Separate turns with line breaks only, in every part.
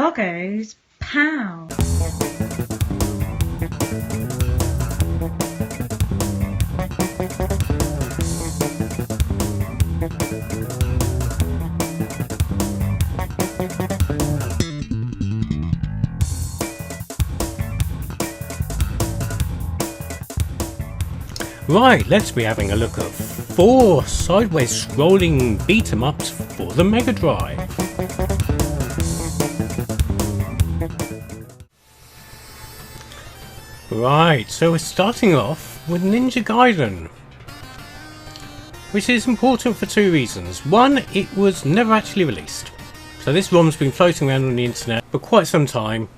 Logos POW.
Right, let's be having a look at 4 sideways scrolling beat-em-ups for the Mega Drive. Right, so we're starting off with Ninja Gaiden, which is important for 2 reasons. One, it was never actually released. So this ROM's been floating around on the internet for quite some time.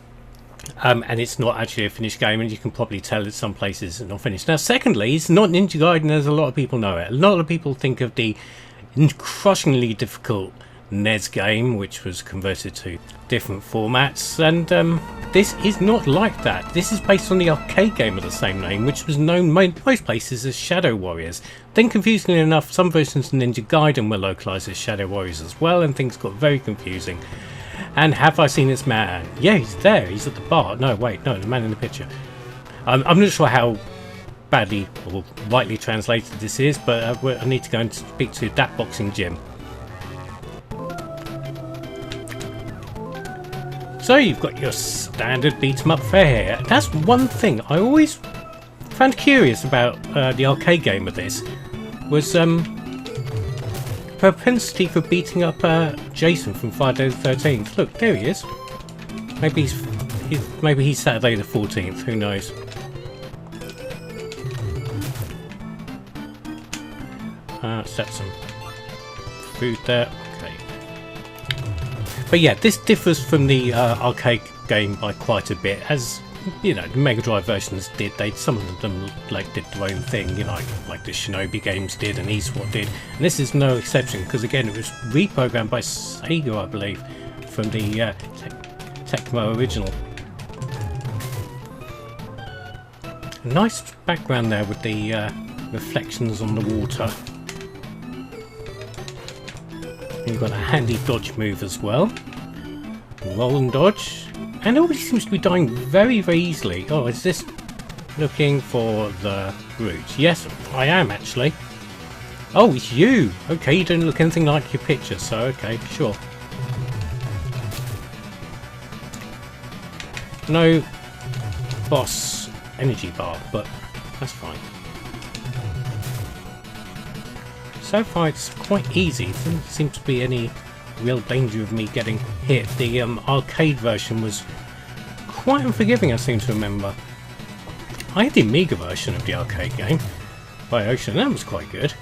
And it's not actually a finished game, and you can probably tell that some places are not finished. Now, secondly, it's not Ninja Gaiden as a lot of people know it. A lot of people think of the crushingly difficult NES game, which was converted to different formats, and this is not like that. This is based on the arcade game of the same name, which was known most places as Shadow Warriors. Then, confusingly enough, some versions of Ninja Gaiden were localized as Shadow Warriors as well, and things got very confusing. And have I seen this man? Yeah, he's there. He's at the bar. No, wait, no, the man in the picture. I'm not sure how badly or rightly translated this is, but I need to go and speak to that boxing gym. So you've got your standard beat-em-up fare here. That's one thing I always found curious about the arcade game of this was propensity for beating up Jason from Friday the 13th. Look, there he is. Maybe he's Saturday the 14th. Who knows? Set some food there. Okay. But yeah, this differs from the arcade game by quite a bit, as you know, the Mega Drive versions did. Some of them did their own thing, you know, like the Shinobi games did and eSWAT did. And this is no exception, because again, it was reprogrammed by Sega, I believe, from the Tecmo original. Nice background there with the reflections on the water. You've got a handy dodge move as well. Roll and dodge. And everybody seems to be dying very, very easily. Oh, is this looking for the route? Yes, I am actually. Oh, it's you! Okay, you don't look anything like your picture, so okay, sure. No boss energy bar, but that's fine. So far it's quite easy. There doesn't seem to be any real danger of me getting hit. The arcade version was quite unforgiving, I seem to remember. I had the Amiga version of the arcade game by Ocean, that was quite good.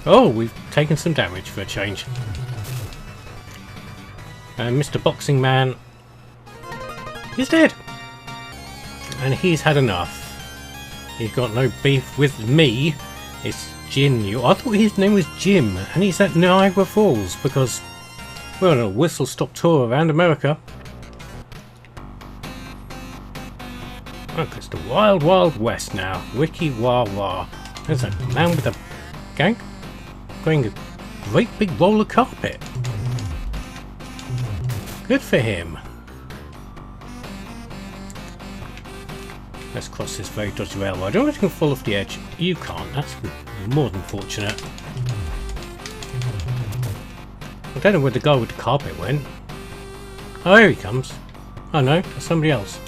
Oh, we've taken some damage for a change. And Mr. Boxing Man is dead. And he's had enough. He's got no beef with me. It's Jim. I thought his name was Jim, and he's at Niagara Falls because we're on a whistle-stop tour around America. Look, it's the Wild Wild West now. Wiki wah wah. There's a man with a gang going a great big roller carpet. Good for him. Let's cross this very dodgy railway. I don't know if you can fall off the edge. You can't. That's more than fortunate. I don't know where the guy with the carpet went. Oh, here he comes. Oh no, that's somebody else.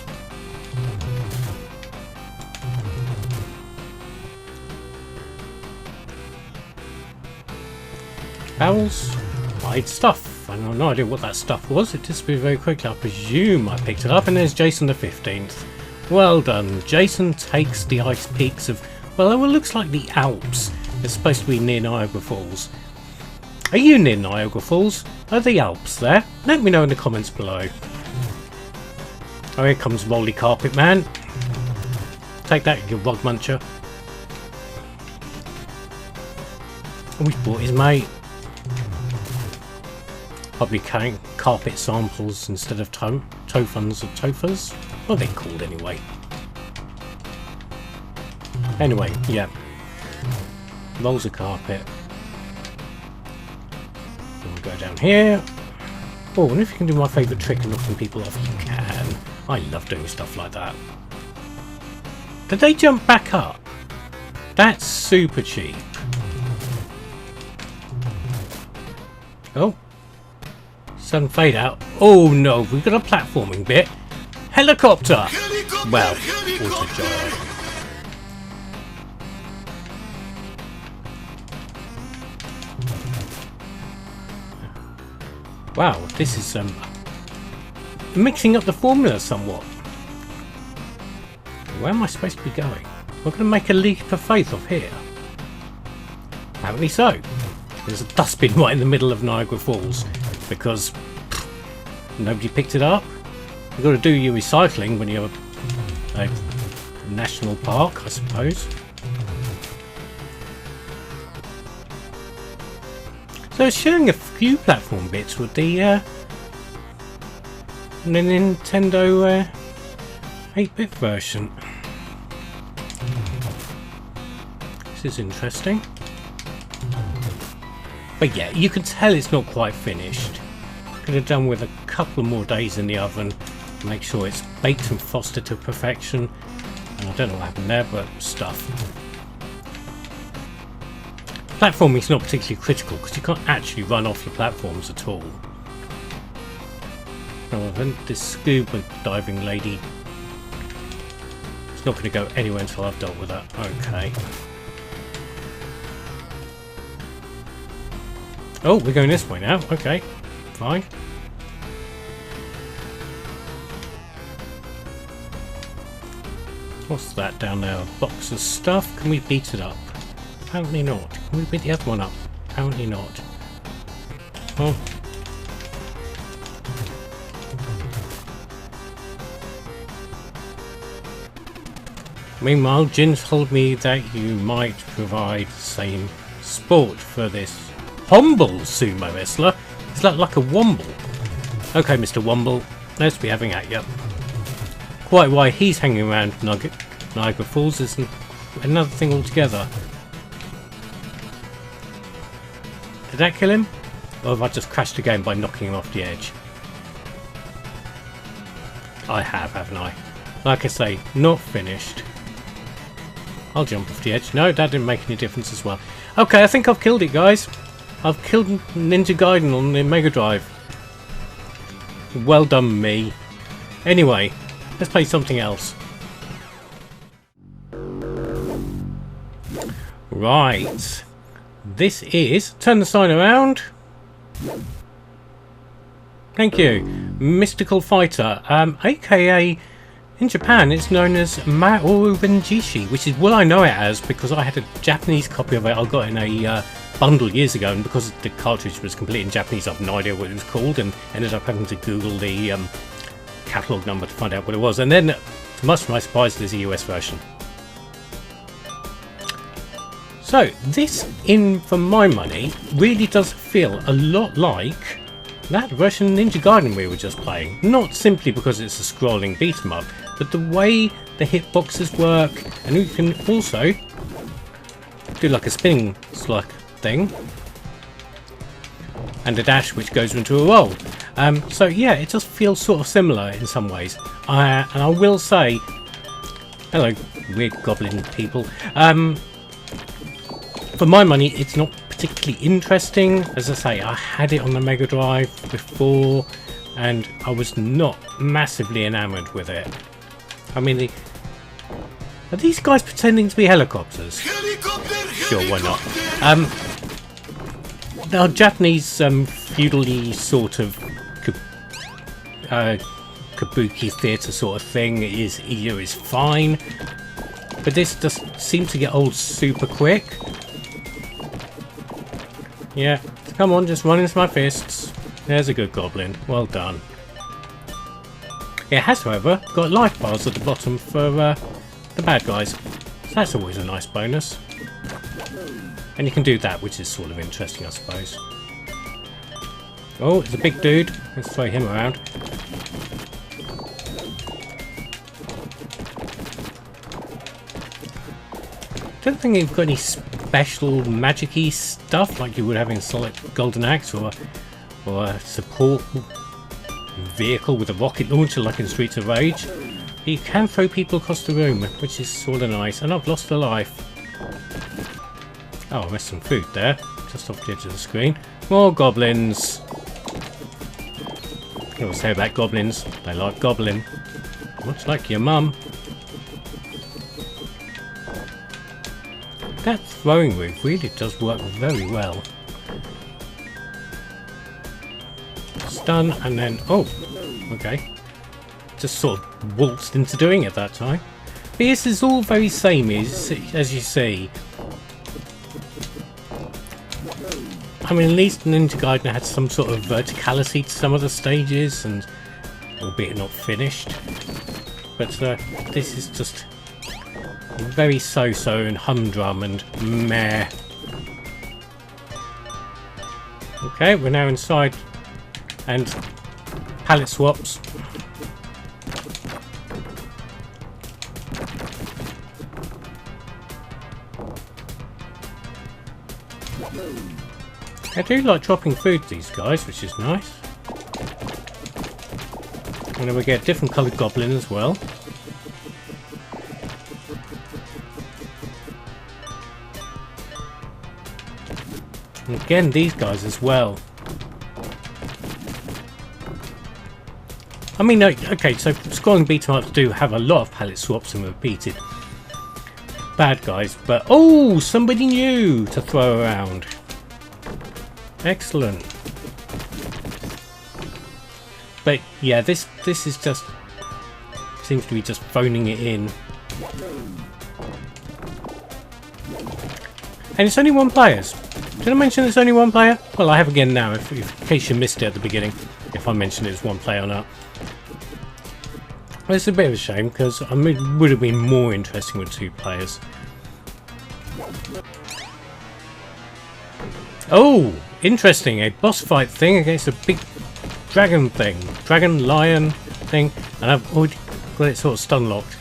Barrels, hide stuff. I have no idea what that stuff was. It disappeared very quickly. I presume I picked it up, and there's Jason the 15th. Well done. Jason takes the ice peaks of, well, it looks like the Alps. It's supposed to be near Niagara Falls. Are you near Niagara Falls? Are the Alps there? Let me know in the comments below. Oh, here comes Rolly Carpet Man. Take that, you rug muncher. Oh, he's brought his mate. Probably carrying carpet samples instead of tofans or tofas. What are they called anyway? Anyway, yeah. Rolls of carpet. We'll go down here. Oh, I wonder if you can do my favourite trick of knocking people off. You can. I love doing stuff like that. Did they jump back up? That's super cheap. Oh. Sudden fade out. Oh no, we've got a platforming bit. Helicopter! Well, auto-gyro. Wow, this is mixing up the formula somewhat. Where am I supposed to be going? We're going to make a leap of faith off here. Apparently so. There's a dustbin right in the middle of Niagara Falls because nobody picked it up. You've got to do your recycling when you're a national park, I suppose. So it's showing a few platform bits with the Nintendo 8-bit version. This is interesting. But yeah, you can tell it's not quite finished. Could have done with a couple more days in the oven. Make sure it's baked and frosted to perfection. And I don't know what happened there, but stuff. Platforming is not particularly critical because you can't actually run off your platforms at all. However, this scuba diving lady is not going to go anywhere until I've dealt with that. Okay. Oh, we're going this way now. Okay, fine. What's that down there? A box of stuff? Can we beat it up? Apparently not. Can we beat the other one up? Apparently not. Oh. Meanwhile, Jin's told me that you might provide the same sport for this humble sumo wrestler. Is that like a womble? Okay, Mr. Womble, let's be having at you. Quite why he's hanging around Niagara Falls is another thing altogether. Did that kill him? Or have I just crashed again by knocking him off the edge? I have, haven't I? Like I say, not finished. I'll jump off the edge. No, that didn't make any difference as well. Okay, I think I've killed it, guys. I've killed Ninja Gaiden on the Megadrive. Well done, me. Anyway, let's play something else. Right. This is... Turn the sign around. Thank you. Mystical Fighter. AKA... In Japan, it's known as Maoru Benjishi, which is what I know it as because I had a Japanese copy of it I got in a bundle years ago, and because the cartridge was complete in Japanese, I have no idea what it was called, and ended up having to Google the catalogue number to find out what it was. And then, much to my surprise, there's a US version. So, this, for my money, really does feel a lot like that version of Ninja Gaiden we were just playing. Not simply because it's a scrolling beat 'em up, but the way the hitboxes work, and you can also do like a spinning slack thing, and a dash which goes into a roll. So yeah, it just feels sort of similar in some ways. And I will say, hello, weird goblin people. For my money, it's not particularly interesting. As I say, I had it on the Mega Drive before, and I was not massively enamoured with it. I mean, are these guys pretending to be helicopters? Sure, why not? Now, Japanese feudally sort of kabuki theatre sort of thing is fine, but this just seems to get old super quick. Yeah, come on, just run into my fists. There's a good goblin. Well done. It has, however, got life bars at the bottom for the bad guys. So that's always a nice bonus. And you can do that, which is sort of interesting, I suppose. Oh, it's a big dude. Let's throw him around. Don't think you've got any special magic-y stuff like you would have in Solid Golden Axe or a support vehicle with a rocket launcher like in Streets of Rage. You can throw people across the room, which is sort of nice, and I've lost a life. Oh, I missed some food there, just off the edge of the screen. More goblins. What can I say about goblins? They like gobbling. Much like your mum. That throwing move really does work very well. Stun and then... oh, okay. Just sort of waltzed into doing it that time. But this is all very samey, as you see. I mean, at least Ninja Gaiden had some sort of verticality to some of the stages, and albeit not finished. But this is just very so-so and humdrum and meh. Okay, we're now inside, and palette swaps. I do like dropping food, these guys, which is nice. And then we get a different coloured goblin as well. And again, these guys as well. I mean, okay, so scrolling beat 'em ups do have a lot of palette swaps and repeated bad guys, but oh, somebody new to throw around. Excellent. But yeah, this is just seems to be just phoning it in. And it's only one player. Did I mention it's only one player? Well, I have again now, if in case you missed it at the beginning, if I mentioned it was one player or not. Well, it's a bit of a shame, because I mean, it would have been more interesting with 2 players. Oh, interesting, a boss fight thing against a big dragon thing. Dragon, lion thing, and I've already got it sort of stun locked.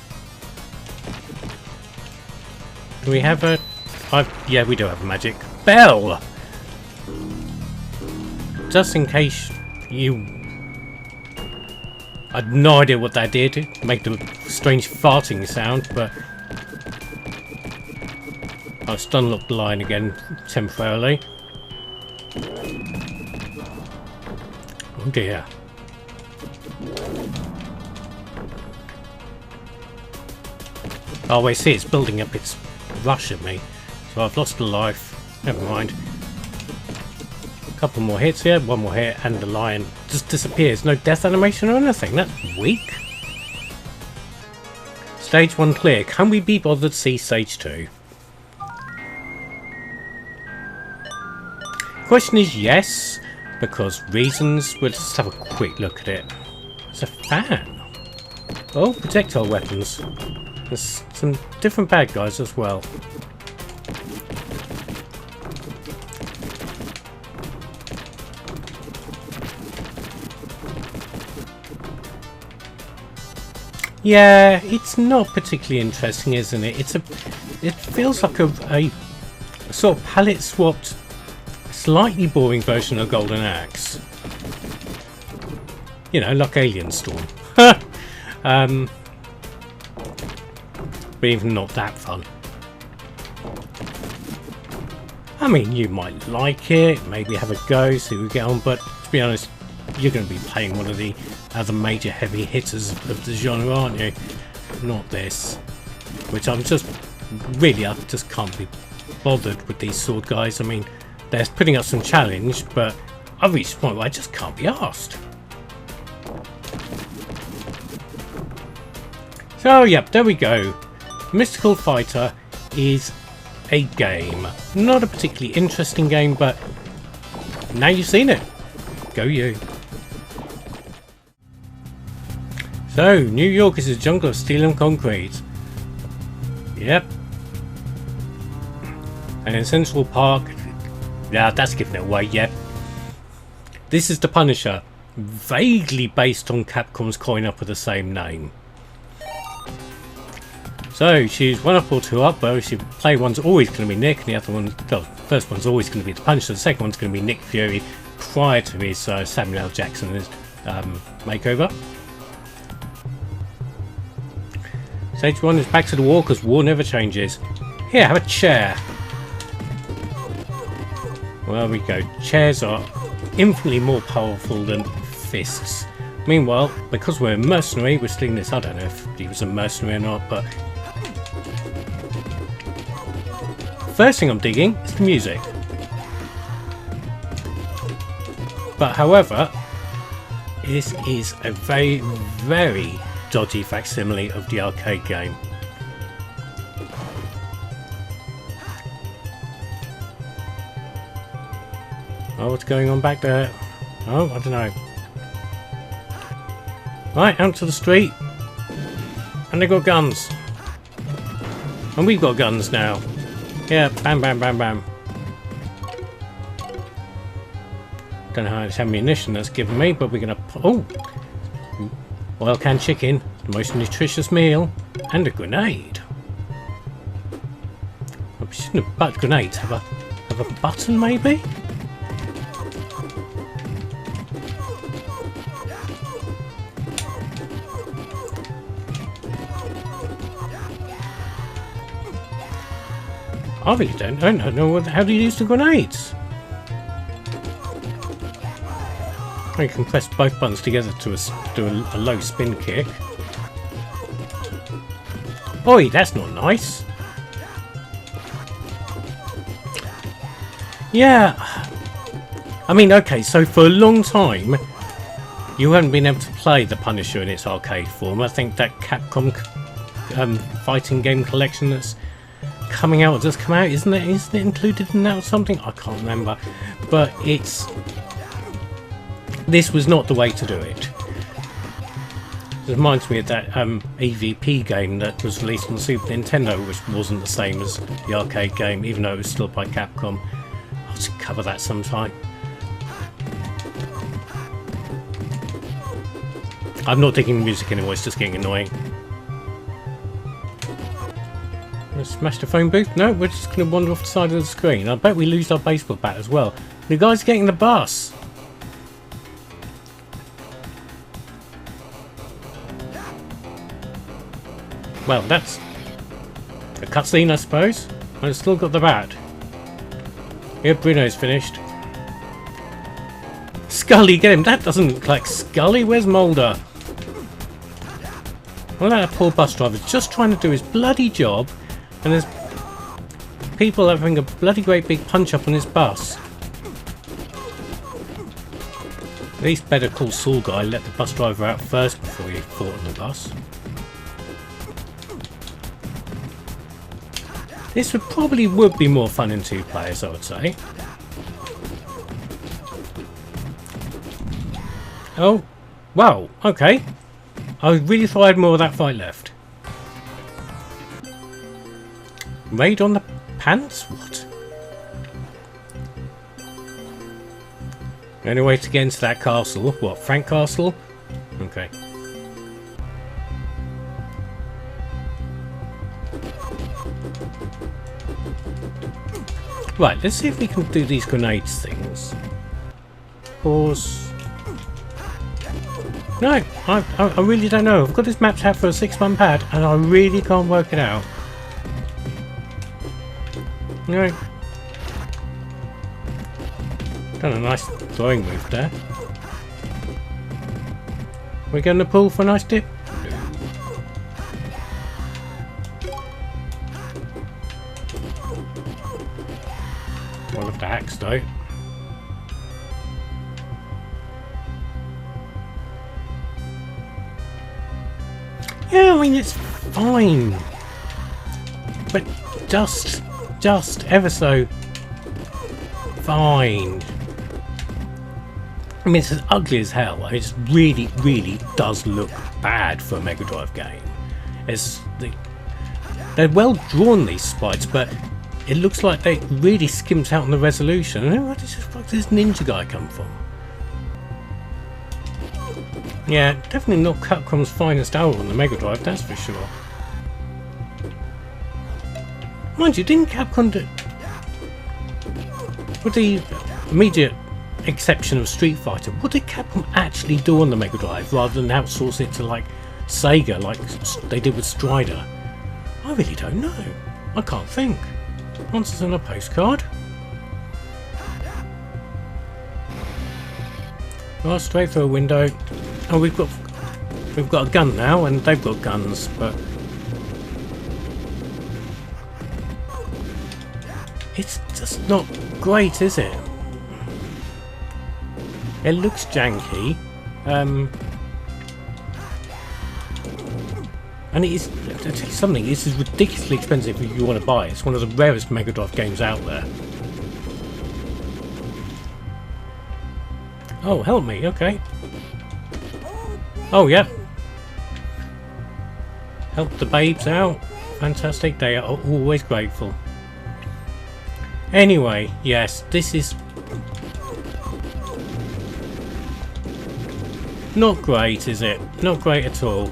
Do we have a... yeah, we do have a magic bell! Just in case you... I had no idea what that did. It made a strange farting sound, but... I'll stun lock the lion again temporarily. Oh dear. Oh, I see, it's building up its rush at me. So I've lost a life. Never mind. A couple more hits here, one more hit, and the lion just disappears. No death animation or anything. That's weak. Stage 1 clear. Can we be bothered to see stage 2? Question is yes, because reasons. We'll just have a quick look at it. It's a fan. Oh, projectile weapons. There's some different bad guys as well. Yeah, it's not particularly interesting, isn't it? It feels like a sort of palette swapped, slightly boring version of Golden Axe. You know, like Alien Storm. But even not that fun. I mean, you might like it, maybe have a go, see what we get on, but to be honest, you're going to be playing one of the other major heavy hitters of the genre, aren't you? Not this. Which I'm just... really, I just can't be bothered with these sword guys. I mean, they're putting up some challenge, but I've reached a point where I just can't be arsed. So, yep, there we go. Mystical Fighter is a game. Not a particularly interesting game, but now you've seen it. Go you. So, New York is a jungle of steel and concrete. Yep. And in Central Park... yeah, that's giving it away, yep. This is the Punisher. Vaguely based on Capcom's coin-up of the same name. So, choose one up or two up, but obviously play one's always going to be Nick, and the other one... the first one's always going to be the Punisher, the second one's going to be Nick Fury, prior to his Samuel L. Jackson as makeover. Stage 1 is back to the war because war never changes. Here, have a chair. Well, there we go. Chairs are infinitely more powerful than fists. Meanwhile, because we're a mercenary, we're stealing this. I don't know if he was a mercenary or not, but first thing I'm digging is the music. But however, this is a very, very dodgy facsimile of the arcade game. Oh, what's going on back there? Oh, I don't know. Right, out to the street. And they got guns. And we've got guns now. Yeah, bam, bam, bam, bam. Don't know how much ammunition that's given me, but we're gonna... Oh! Oil can chicken, the most nutritious meal, and a grenade. Oh, we shouldn't have but grenades. Have a button, maybe? I really don't know how to use the grenades. You can press both buttons together to do a low spin kick. Oi, that's not nice. Yeah. I mean, okay, so for a long time, you haven't been able to play the Punisher in its arcade form. I think that Capcom fighting game collection that's coming out, just come out, isn't it? Isn't it included in that or something? I can't remember. But this was not the way to do it. It reminds me of that EVP game that was released on the Super Nintendo, which wasn't the same as the arcade game, even though it was still by Capcom. I'll just cover that sometime. I'm not digging the music anymore, it's just getting annoying. Smash the phone booth? No, we're just going to wander off the side of the screen. I bet we lose our baseball bat as well. The guy's getting the bus. Well, that's a cutscene, I suppose. I've still got the bat. Yeah, Bruno's finished. Scully, get him! That doesn't look like Scully. Where's Mulder? Well, that poor bus driver's just trying to do his bloody job, and there's people having a bloody great big punch up on his bus. At least Better Call Saul guy let the bus driver out first before he fought on the bus. This would be more fun in 2 players, I would say. Oh, wow, okay. I really thought I had more of that fight left. Raid on the pants? What? The only way to get into that castle? What, Frank Castle? Okay. Right, let's see if we can do these grenades things. Pause. No, I really don't know. I've got this map tab for a 6-1 pad and I really can't work it out. No. Done a nice throwing move there. We're going to pull for a nice dip. One of the hacks though. Yeah, I mean it's fine, but just ever so fine. I mean it's as ugly as hell. It really does look bad for a Mega Drive game. They're well drawn, these sprites, but it looks like they really skimped out on the resolution. And where does this ninja guy come from? Yeah, definitely not Capcom's finest hour on the Mega Drive, that's for sure. Mind you, didn't Capcom do... With the immediate exception of Street Fighter, what did Capcom actually do on the Mega Drive rather than outsource it to like Sega, like they did with Strider? I really don't know. I can't think. Answers on a postcard. Oh, straight through a window. Oh, we've got a gun now, and they've got guns, but it's just not great, is it? It looks janky, and it is. I'll tell you something. This is ridiculously expensive if you want to buy it. It's one of the rarest Mega Drive games out there. Oh, help me, okay. Oh, yeah. Help the babes out. Fantastic, they are always grateful. Anyway, yes, this is not great, is it? Not great at all.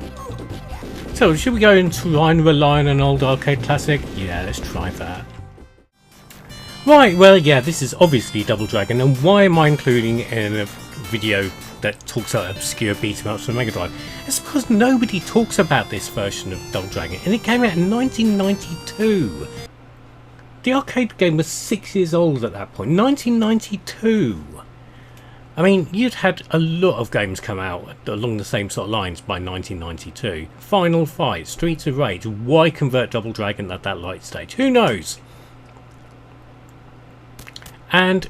So, should we go and try and rely on an old arcade classic? Yeah, let's try that. Right, well, yeah, this is obviously Double Dragon, and why am I including it in a video that talks about obscure beat-em-ups for Mega Drive? It's because nobody talks about this version of Double Dragon, and it came out in 1992. The arcade game was 6 years old at that point. 1992. I mean, you'd had a lot of games come out along the same sort of lines by 1992. Final Fight, Streets of Rage. Why convert Double Dragon at that late stage? Who knows? And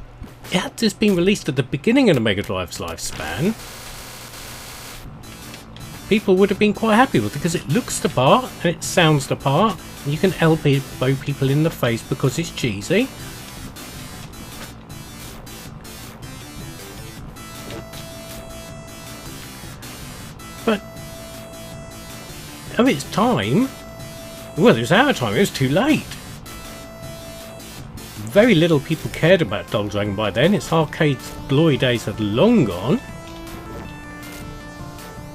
it had just been released at the beginning of the Mega Drive's lifespan. People would have been quite happy with it because it looks the part and it sounds the part, and you can elbow people in the face because it's cheesy. But of its time, well, it was out of time, it was too late. Very little people cared about Double Dragon by then. Its arcade glory days had long gone.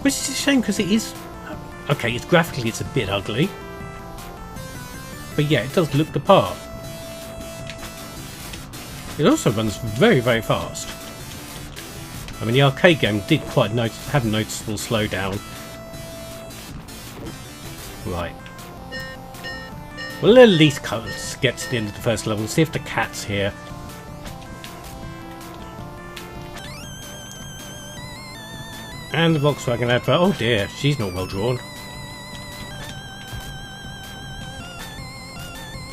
Which is a shame because it is... Okay, it's graphically it's a bit ugly. But yeah, it does look the part. It also runs very, very fast. I mean, the arcade game did quite have a noticeable slowdown. Right. We'll at least get to the end of the first level and see if the cat's here. And the Volkswagen advert. Oh dear, she's not well drawn.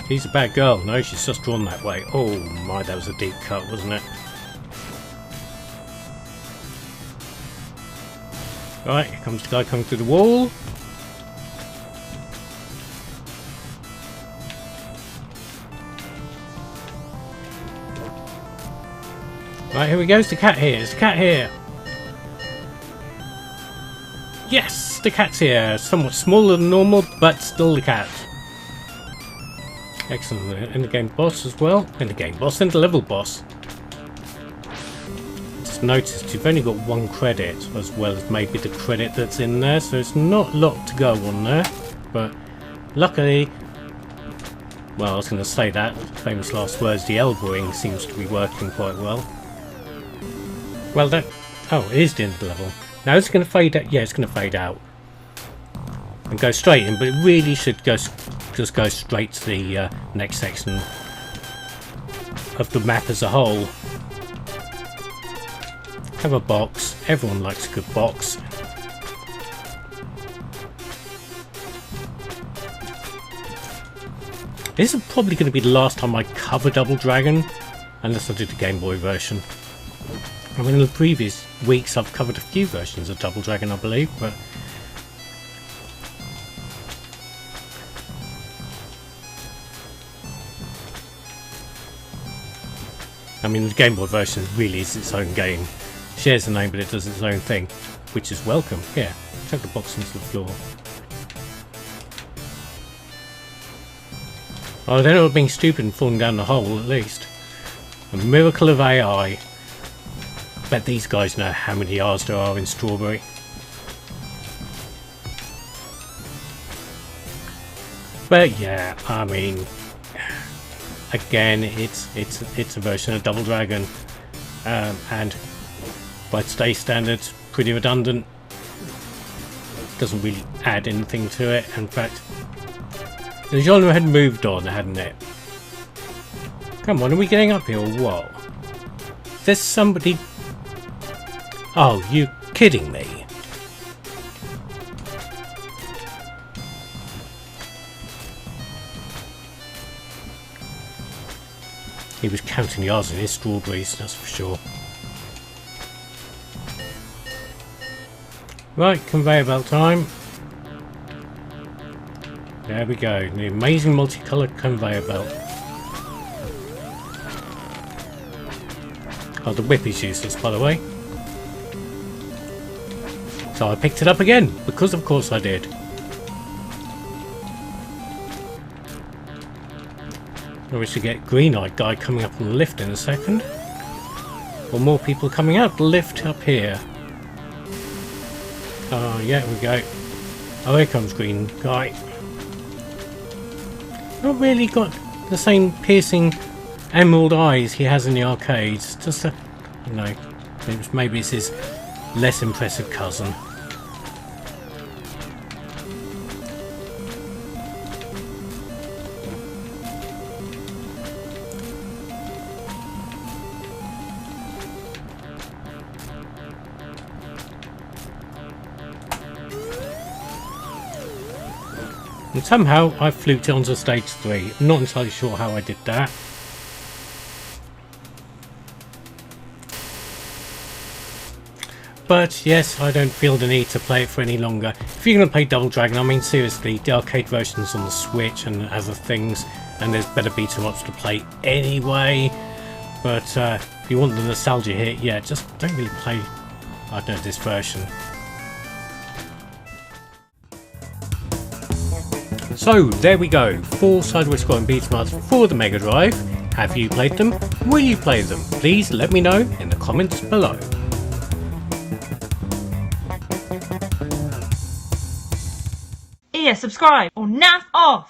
She's a bad girl. No, she's just drawn that way. Oh my, that was a deep cut, wasn't it? Right, here comes the guy coming through the wall. Right, here we go. Is the cat here? Is the cat here? Yes, the cat's here. Somewhat smaller than normal, but still the cat. Excellent. And the game boss as well. And the game boss and the level boss. Just noticed you've only got 1 credit, as well as maybe the credit that's in there, so it's not a lot to go on there. But luckily, well, I was going to say that famous last words. The elbowing seems to be working quite well. Well, that... Oh, it is the end of the level. Now, is it going to fade out? Yeah, it's going to fade out. And go straight in, but it really should just go straight to the next section of the map as a whole. Have a box. Everyone likes a good box. This is probably going to be the last time I cover Double Dragon, unless I do the Game Boy version. I mean, in the previous weeks I've covered a few versions of Double Dragon, I believe, but... I mean, the Game Boy version really is its own game. Shares the name, but it does its own thing, which is welcome. Yeah, chuck the box into the floor. Oh, they're not being stupid and falling down the hole, at least. A miracle of AI. Bet these guys know how many R's there are in Strawberry. But yeah, I mean, again, it's a version of Double Dragon. and by today's standards, pretty redundant. Doesn't really add anything to it. In fact, the genre had moved on, hadn't it? Come on, are we getting up here or what? There's somebody... Oh, you kidding me? He was counting yards in his strawberries, that's for sure. Right, conveyor belt time. There we go, the amazing multicoloured conveyor belt. Oh, the whip is useless, by the way. So I picked it up again, because of course I did. We should get green-eyed guy coming up on the lift in a second. Or more people coming out the lift up here. Oh, yeah, we go. Oh, here comes green guy. Not really got the same piercing emerald eyes he has in the arcades. Just a, you know, maybe it's his less impressive cousin. And somehow I fluked it onto stage 3. I'm not entirely sure how I did that. But yes, I don't feel the need to play it for any longer. If you're going to play Double Dragon, I mean seriously, the arcade version's on the Switch and other things, and there's better beat 'em ups to play anyway. But if you want the nostalgia hit, yeah, just don't really play, I don't know, this version. So there we go, 4 sideways scrolling beat 'em ups for the Mega Drive. Have you played them? Will you play them? Please let me know in the comments below.
Subscribe or naff off!